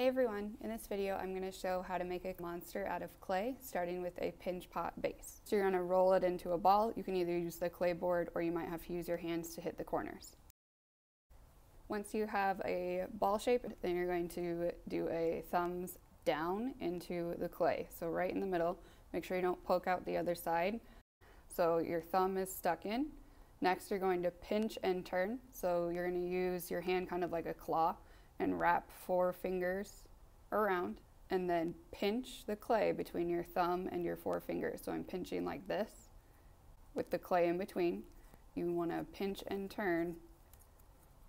everyone, in this video I'm going to show how to make a monster out of clay, starting with a pinch pot base. So you're going to roll it into a ball. You can either use the clay board or you might have to use your hands to hit the corners. Once you have a ball shape, then you're going to do a thumbs down into the clay. So right in the middle, make sure you don't poke out the other side. So your thumb is stuck in. Next you're going to pinch and turn. So you're going to use your hand kind of like a claw and wrap 4 fingers around and then pinch the clay between your thumb and your 4 fingers. So I'm pinching like this with the clay in between. You want to pinch and turn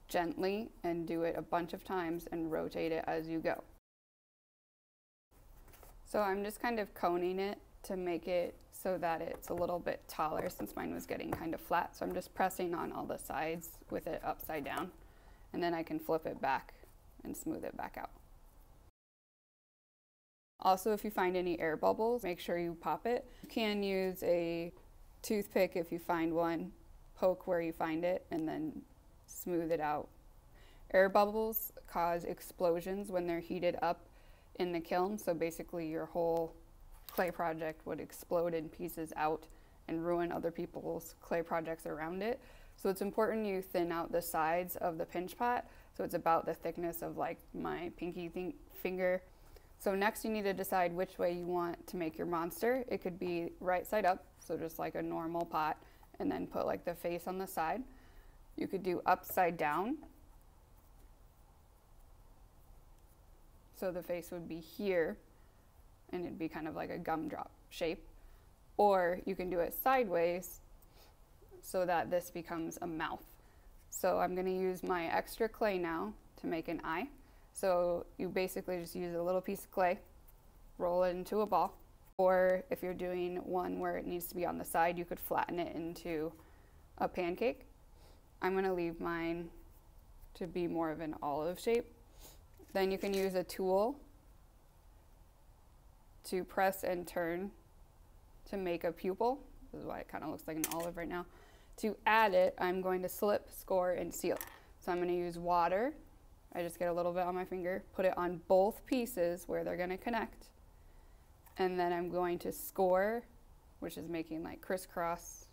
gently and do it a bunch of times and rotate it as you go. So I'm just kind of coning it to make it so that it's a little bit taller since mine was getting kind of flat. So I'm just pressing on all the sides with it upside down, and then I can flip it back and smooth it back out. Also, if you find any air bubbles, make sure you pop it. You can use a toothpick if you find one, poke where you find it, and then smooth it out. Air bubbles cause explosions when they're heated up in the kiln, so basically your whole clay project would explode in pieces out and ruin other people's clay projects around it. So it's important you thin out the sides of the pinch pot, so it's about the thickness of like my pinky finger. So next you need to decide which way you want to make your monster. It could be right side up, so just like a normal pot, and then put like the face on the side. You could do upside down, so the face would be here and it'd be kind of like a gumdrop shape. Or you can do it sideways so that this becomes a mouth. So I'm going to use my extra clay now to make an eye. So you basically just use a little piece of clay, roll it into a ball, or if you're doing one where it needs to be on the side, you could flatten it into a pancake. I'm going to leave mine to be more of an olive shape. Then you can use a tool to press and turn to make a pupil. This is why it kind of looks like an olive right now. To add it, I'm going to slip, score, and seal. So I'm going to use water. I just get a little bit on my finger, put it on both pieces where they're going to connect. And then I'm going to score, which is making like crisscross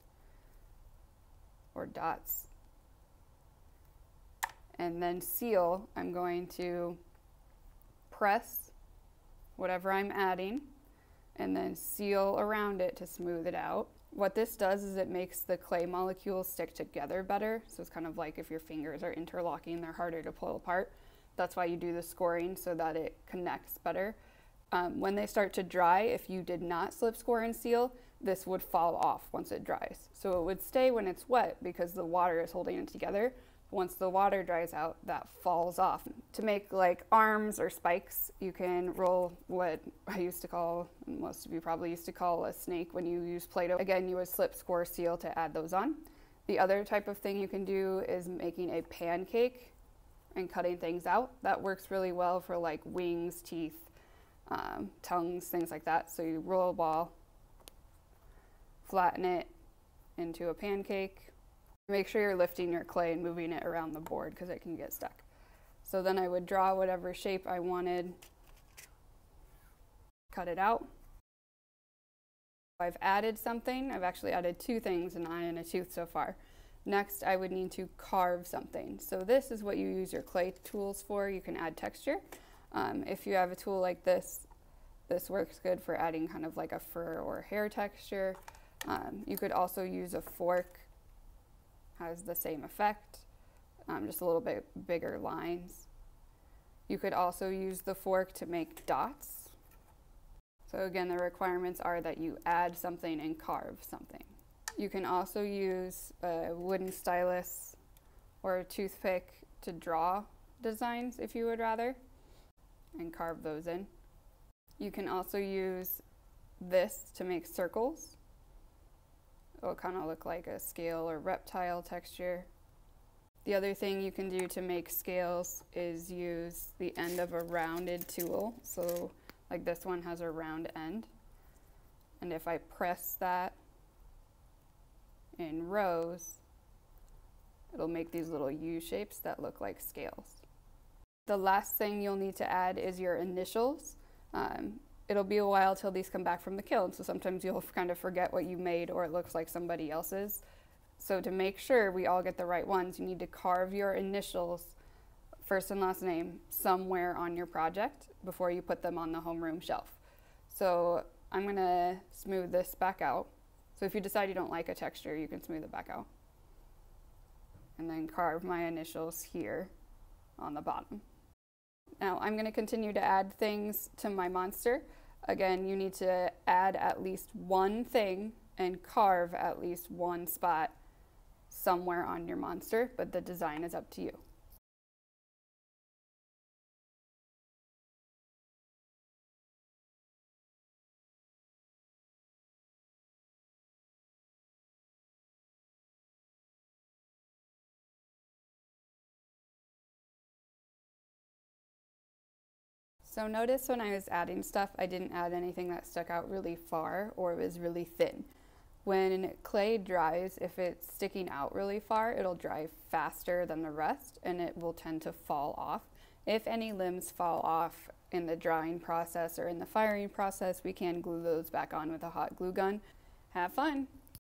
or dots. And then seal, I'm going to press whatever I'm adding and then seal around it to smooth it out. What this does is it makes the clay molecules stick together better. So it's kind of like if your fingers are interlocking, they're harder to pull apart. That's why you do the scoring, so that it connects better. When they start to dry, if you did not slip, score, and seal, this would fall off once it dries. So it would stay when it's wet because the water is holding it together. Once the water dries out, that falls off. To make like arms or spikes, you can roll what I used to call, most of you probably used to call a snake when you use Play-Doh. Again, you would slip, score, seal to add those on. The other type of thing you can do is making a pancake and cutting things out. That works really well for like wings, teeth, tongues, things like that. So you roll a ball, flatten it into a pancake. Make sure you're lifting your clay and moving it around the board because it can get stuck. So then I would draw whatever shape I wanted, cut it out. I've added something. I've actually added 2 things, an eye and a tooth so far. Next, I would need to carve something. So this is what you use your clay tools for. You can add texture. If you have a tool like this, this works good for adding kind of like a fur or hair texture. You could also use a fork. Has the same effect, just a little bit bigger lines. You could also use the fork to make dots. So again, the requirements are that you add something and carve something. You can also use a wooden stylus or a toothpick to draw designs if you would rather, and carve those in. You can also use this to make circles. It'll kind of look like a scale or reptile texture. The other thing you can do to make scales is use the end of a rounded tool. So like this one has a round end. And if I press that in rows, it'll make these little U shapes that look like scales. The last thing you'll need to add is your initials. It'll be a while till these come back from the kiln, so sometimes you'll kind of forget what you made or it looks like somebody else's. So to make sure we all get the right ones, you need to carve your initials, first and last name, somewhere on your project before you put them on the homeroom shelf. So I'm gonna smooth this back out. So if you decide you don't like a texture, you can smooth it back out. And then carve my initials here on the bottom. Now I'm gonna continue to add things to my monster. Again, you need to add at least one thing and carve at least one spot somewhere on your monster, but the design is up to you. So notice when I was adding stuff, I didn't add anything that stuck out really far or was really thin. When clay dries, if it's sticking out really far, it'll dry faster than the rest and it will tend to fall off. If any limbs fall off in the drying process or in the firing process, we can glue those back on with a hot glue gun. Have fun!